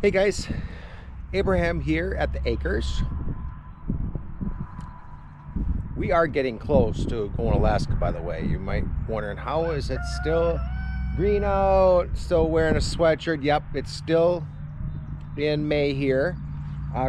Hey guys, Abraham here at the Acres. We are getting close to going to Alaska, by the way. You might wondering, how is it still green out, still wearing a sweatshirt? Yep, it's still in May here.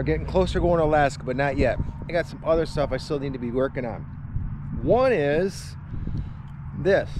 Getting closer going to Alaska, but not yet. I got some other stuff I still need to be working on. One is this.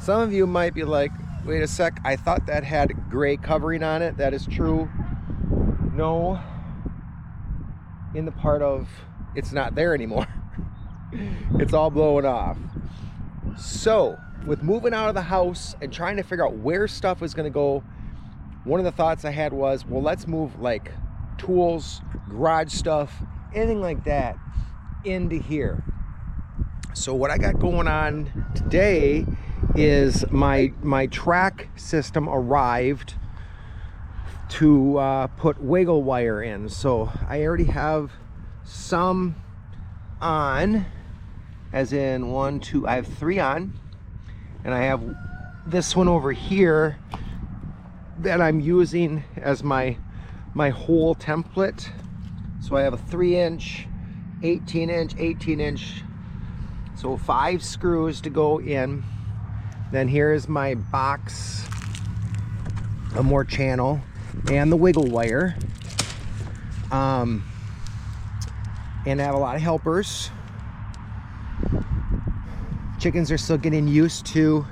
Some of you might be like, wait a sec, I thought that had gray covering on it. That is true. No, in the part of it's not there anymore. It's all blowing off. So with moving out of the house and trying to figure out where stuff is going to go, one of the thoughts I had was, well, let's move like tools, garage stuff, anything like that into here. So what I got going on today is my track system arrived to put wiggle wire in. So I already have some on, as in 1, 2, I have 3 on, and I have this one over here that I'm using as my whole template. So I have a 3-inch, 18-inch, 18-inch, so 5 screws to go in. Then here's my box, a more channel, and the wiggle wire. And I have a lot of helpers. Chickens are still getting used to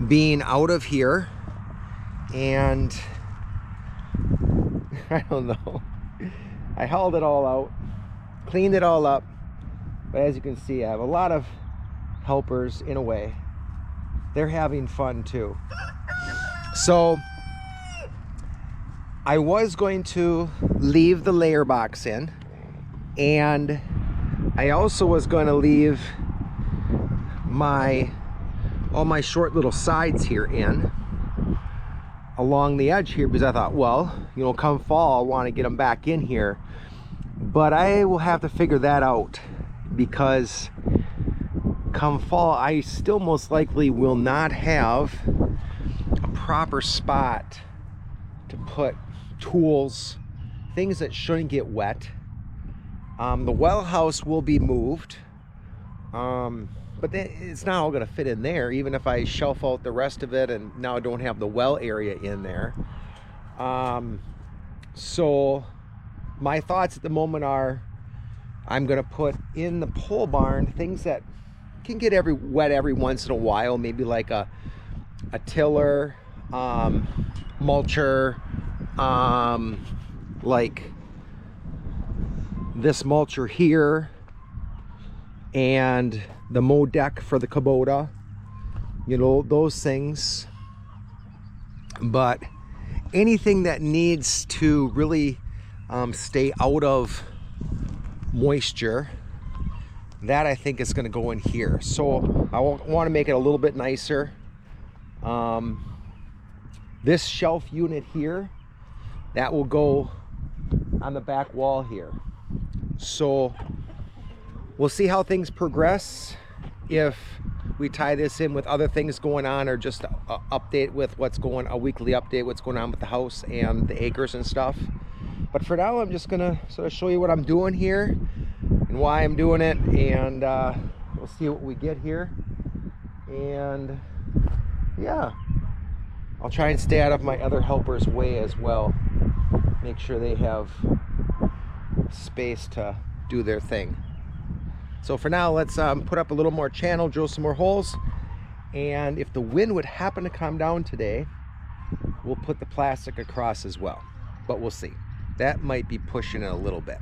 being out of here. And I don't know. I hauled it all out, cleaned it all up. But as you can see, I have a lot of helpers in a way. They're having fun too. So I was going to leave the layer box in, and I also was going to leave all my short little sides here in along the edge here, because I thought, well, you know, come fall I want to get them back in here. But I will have to figure that out, because come fall I still most likely will not have a proper spot to put tools, things that shouldn't get wet. The well house will be moved, but it's not all going to fit in there, even if I shelf out the rest of it, and now I don't have the well area in there. So my thoughts at the moment are, I'm going to put in the pole barn things that can get wet every once in a while, maybe like a tiller, mulcher, like this mulcher here, and the mow deck for the Kubota, you know, those things. But anything that needs to really stay out of moisture, that I think is going to go in here. So I want to make it a little bit nicer. This shelf unit here, that will go on the back wall here. So we'll see how things progress, if we tie this in with other things going on, or just a update with what's going, a weekly update, what's going on with the house and the acres and stuff. But for now, I'm just gonna sort of show you what I'm doing here and why I'm doing it, and we'll see what we get here. And yeah, I'll try and stay out of my other helpers' way as well, make sure they have space to do their thing. So for now, let's put up a little more channel, drill some more holes, and if the wind would happen to come down today, we'll put the plastic across as well. But we'll see. That might be pushing it a little bit.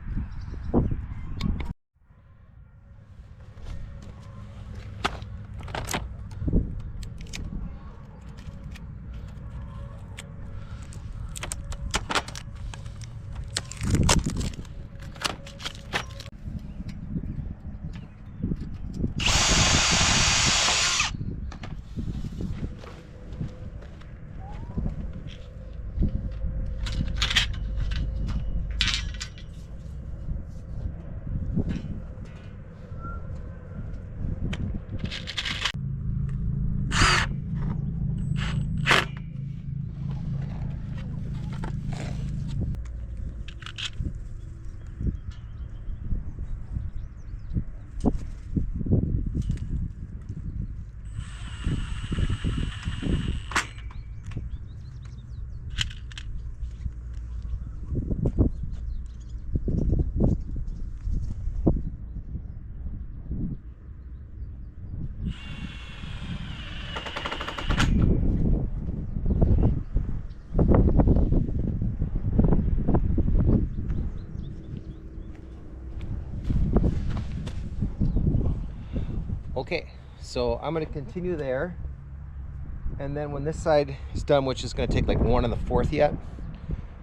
Okay, so I'm going to continue there, and then when this side is done, which is going to take like 1/4 yet,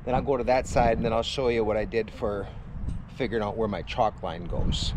then I'll go to that side and then I'll show you what I did for figuring out where my chalk line goes.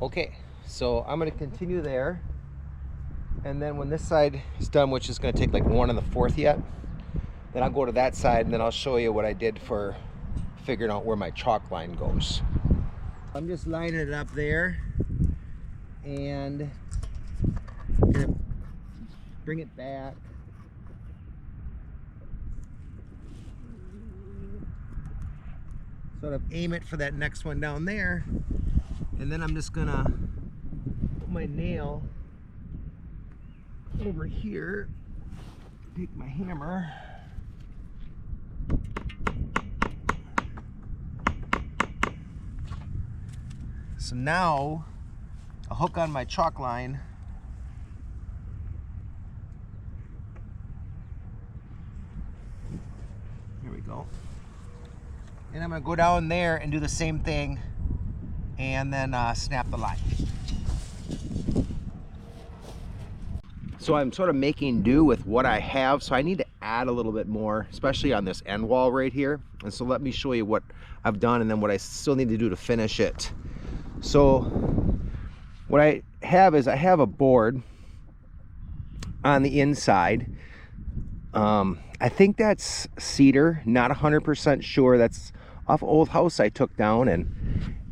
Okay, so I'm going to continue there, and then when this side is done, which is going to take like 1/4 yet, then I'll go to that side and then I'll show you what I did for figuring out where my chalk line goes. I'm just lining it up there and gonna bring it back. Sort of aim it for that next one down there, and then I'm just gonna put my nail over here, take my hammer, so now I'll hook on my chalk line. Here we go. And I'm going to go down there and do the same thing, and then snap the line. So I'm sort of making do with what I have, so I need to add a little bit more, especially on this end wall right here. And so let me show you what I've done and then what I still need to do to finish it. So what I have is I have a board on the inside. I think that's cedar, not 100% sure. That's off old house I took down,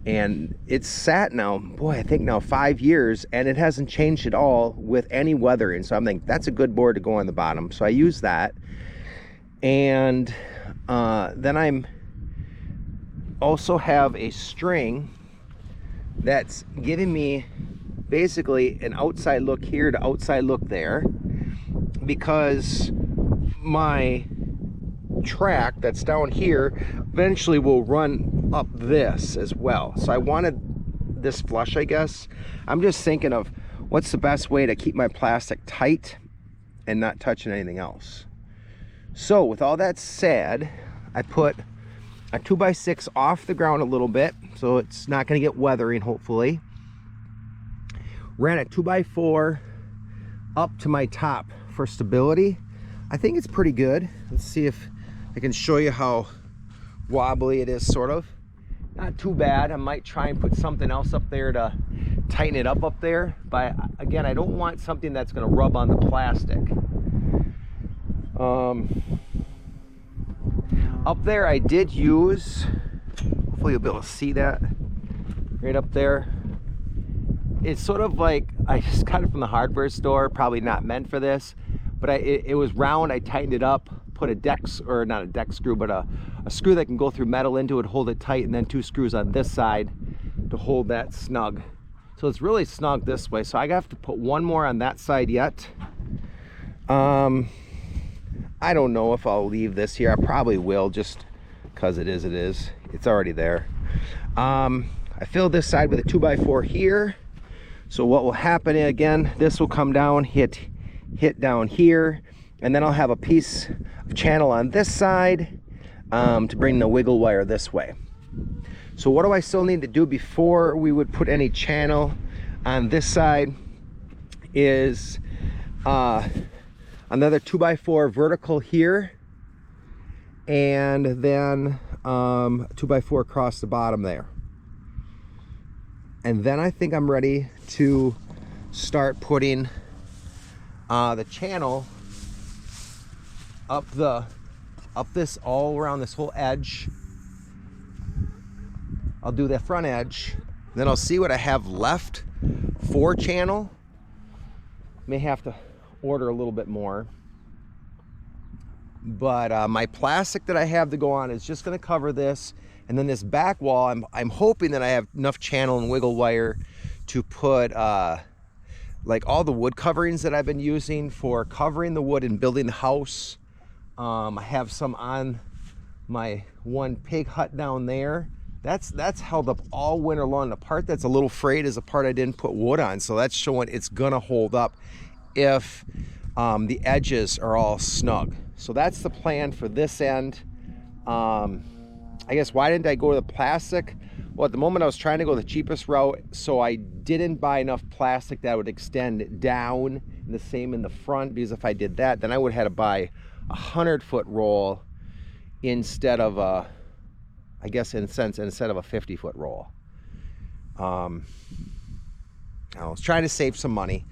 and it's sat now, boy, I think now 5 years, and it hasn't changed at all with any weathering. So I'm thinking that's a good board to go on the bottom. So I use that, and then I'm also have a string that's giving me basically an outside look here to outside look there, because my track that's down here eventually will run up this as well. So I wanted this flush, I guess. I'm just thinking of what's the best way to keep my plastic tight and not touching anything else. So with all that said, I put a 2x6 off the ground a little bit so it's not going to get weathering, hopefully. Ran a 2x4 up to my top for stability. I think it's pretty good. Let's see if I can show you how wobbly it is, sort of. Not too bad. I might try and put something else up there to tighten it up there. But again, I don't want something that's going to rub on the plastic. Up there I did use, hopefully you'll be able to see that right up there. It's sort of like, I just got it from the hardware store, probably not meant for this, but it was round. I tightened it up, put a deck, or not a deck screw, but a screw that can go through metal into it, hold it tight, and then 2 screws on this side to hold that snug. So it's really snug this way. So I have to put one more on that side yet. I don't know if I'll leave this here. I probably will, just because it is. It's already there. I filled this side with a 2x4 here. So what will happen again, this will come down, hit down here, and then I'll have a piece of channel on this side to bring the wiggle wire this way. So what do I still need to do before we would put any channel on this side is another 2x4 vertical here, and then 2x4 across the bottom there. And then I think I'm ready to start putting the channel up this all around this whole edge. I'll do the front edge, then I'll see what I have left for channel. May have to order a little bit more, but my plastic that I have to go on is just going to cover this, and then this back wall, I'm hoping that I have enough channel and wiggle wire to put like all the wood coverings that I've been using for covering the wood and building the house. I have some on my one pig hut down there. That's held up all winter long. The part that's a little frayed is the part I didn't put wood on, so that's showing it's gonna hold up if the edges are all snug. So that's the plan for this end. I guess why didn't I go to the plastic? Well, at the moment I was trying to go the cheapest route, so I didn't buy enough plastic that would extend down, and the same in the front, because if I did that, then I would have had to buy a 100-foot roll instead of a, I guess instead of a 50-foot roll. I was trying to save some money.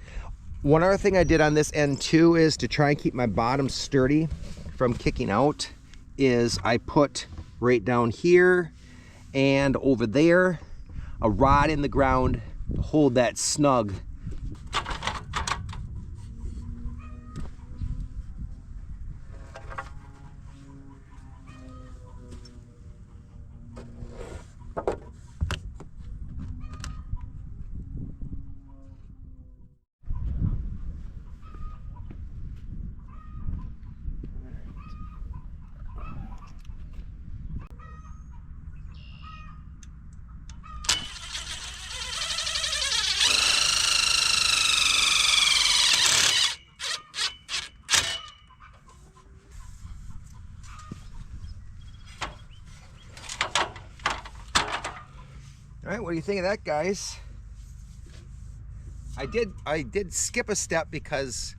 One other thing I did on this end too is to try and keep my bottom sturdy from kicking out, is I put right down here and over there a rod in the ground to hold that snug. All right, what do you think of that, guys? I did skip a step because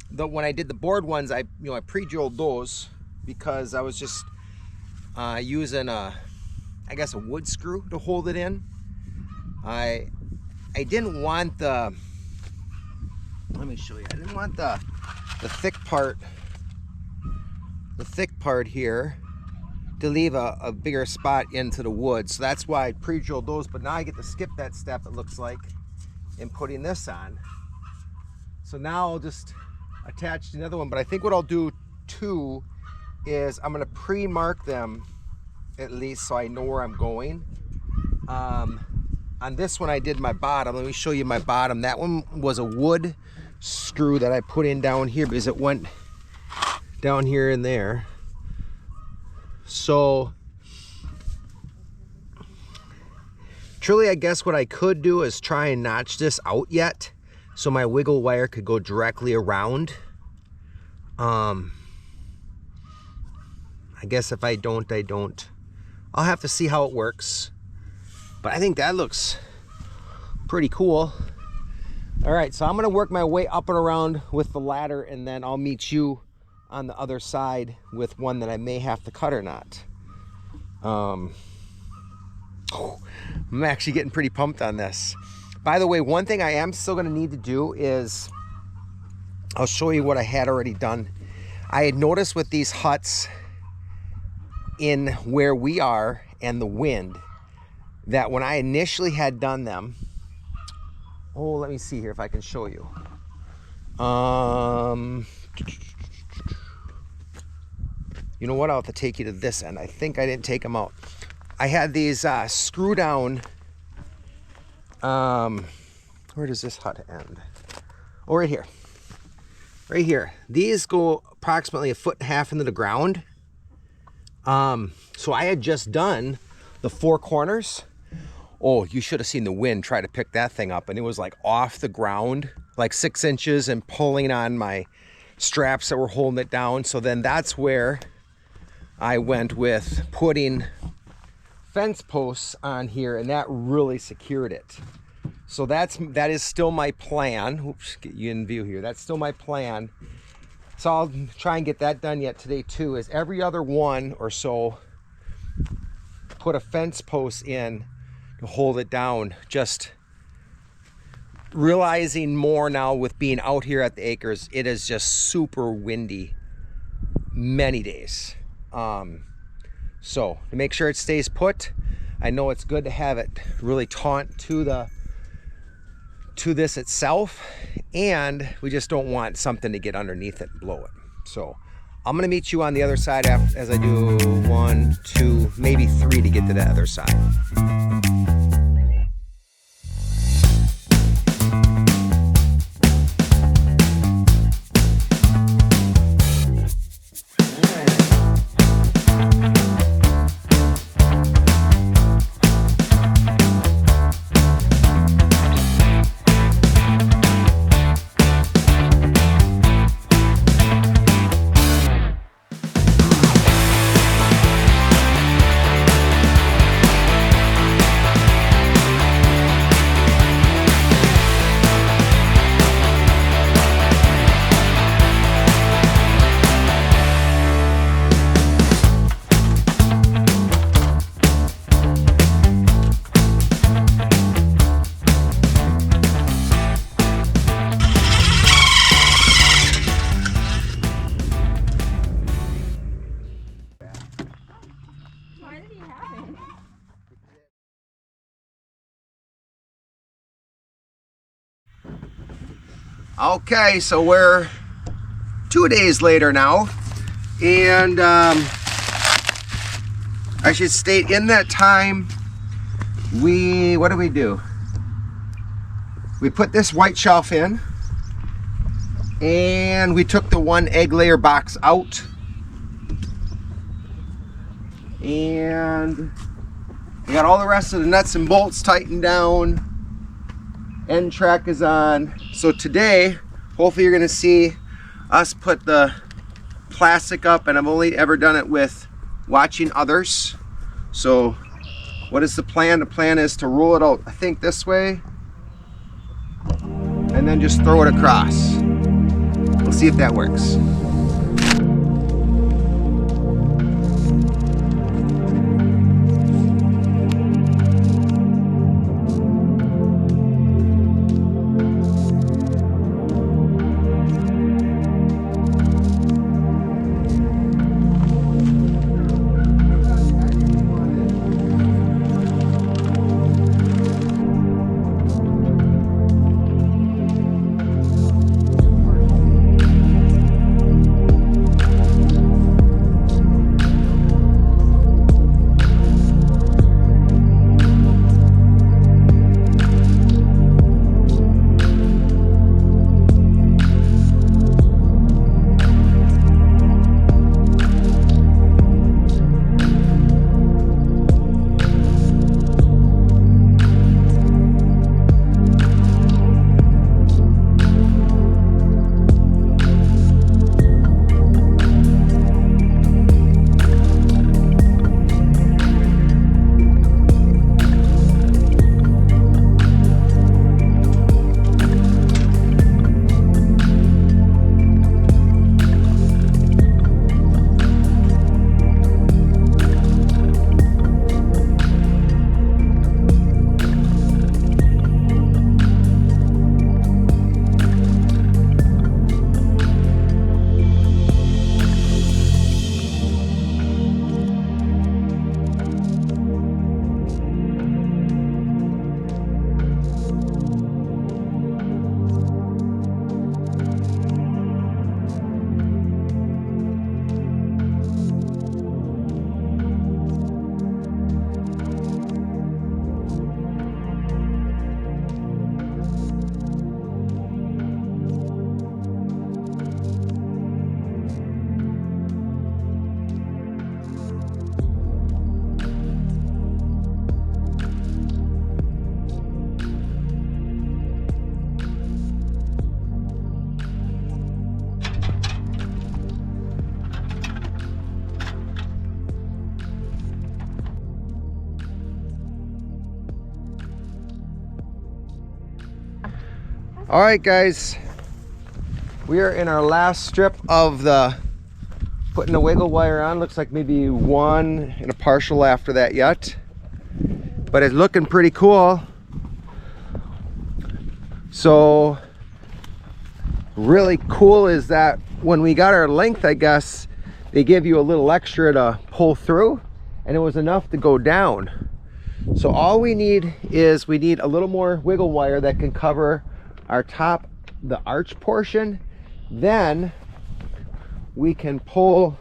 when I did the board ones, I pre-drilled those because I was just using I guess a wood screw to hold it in. I didn't want the, let me show you. I didn't want the thick part here to leave a bigger spot into the wood, so that's why I pre-drilled those. But now I get to skip that step, it looks like, in putting this on. So now I'll just attach another one. But I think what I'll do too is I'm going to pre-mark them at least, so I know where I'm going. On this one I did my bottom. Let me show you my bottom. That one was a wood screw that I put in down here because it went down here and there. So truly, I guess what I could do is try and notch this out yet so my wiggle wire could go directly around. I guess if I don't, I don't. I'll have to see how it works. But I think that looks pretty cool. All right, so I'm gonna work my way up and around with the ladder, and then I'll meet you on the other side with one that I may have to cut or not. I'm actually getting pretty pumped on this. By the way, one thing I am still going to need to do is, I'll show you what I had already done. I had noticed with these huts in where we are and the wind, that when I initially had done them, oh, let me see here if I can show you. You know what? I'll have to take you to this end. I think I didn't take them out. I had these screw down. Where does this hut end? Oh, right here. Right here. These go approximately 1.5 feet into the ground. So I had just done the 4 corners. Oh, you should have seen the wind try to pick that thing up, and it was like off the ground, like 6 inches, and pulling on my straps that were holding it down. So then that's where I went with putting fence posts on here, and that really secured it. So that is still my plan. Oops, get you in view here. That's still my plan. So I'll try and get that done yet today too, is every other one or so put a fence post in to hold it down. Just realizing more now with being out here at the acres, it is just super windy many days. So to make sure it stays put, I know it's good to have it really taut to this itself, and we just don't want something to get underneath it and blow it. So I'm gonna meet you on the other side as I do 1, 2, maybe 3 to get to the other side. Okay, so we're 2 days later now, and I should state in that time, what do we do? We put this white shelf in, and we took the 1 egg layer box out, and we got all the rest of the nuts and bolts tightened down. End track is on. So today, hopefully you're gonna see us put the plastic up, and I've only ever done it with watching others. So what is the plan? The plan is to roll it out, I think this way, and then just throw it across. We'll see if that works. All right, guys, we are in our last strip of the putting the wiggle wire on. Looks like maybe 1 and a partial after that yet. but it's looking pretty cool. So really cool is that when we got our length, I guess they give you a little extra to pull through, and it was enough to go down. So all we need is we need a little more wiggle wire that can cover our top, the arch portion. Then we can pull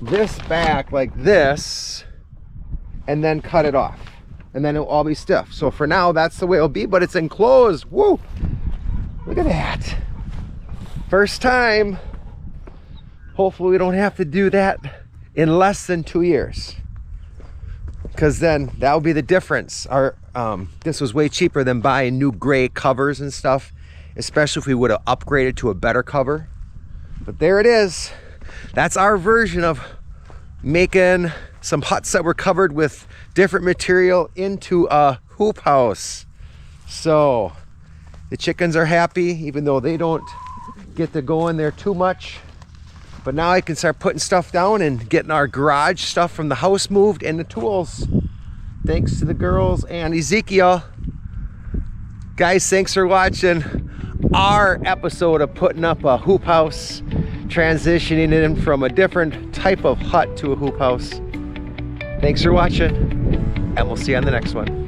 this back like this and then cut it off, and then it'll all be stiff. So for now, that's the way it'll be, but it's enclosed. Woo! Look at that. First time. Hopefully we don't have to do that in less than 2 years, because then that would be the difference. Our this was way cheaper than buying new gray covers and stuff, especially if we would have upgraded to a better cover. But there it is. That's our version of making some huts that were covered with different material into a hoop house. So the chickens are happy, even though they don't get to go in there too much. But now I can start putting stuff down and getting our garage stuff from the house moved and the tools. Thanks to the girls and Ezekiel. Guys, thanks for watching our episode of putting up a hoop house, transitioning in from a different type of hut to a hoop house. Thanks for watching, and we'll see you on the next one.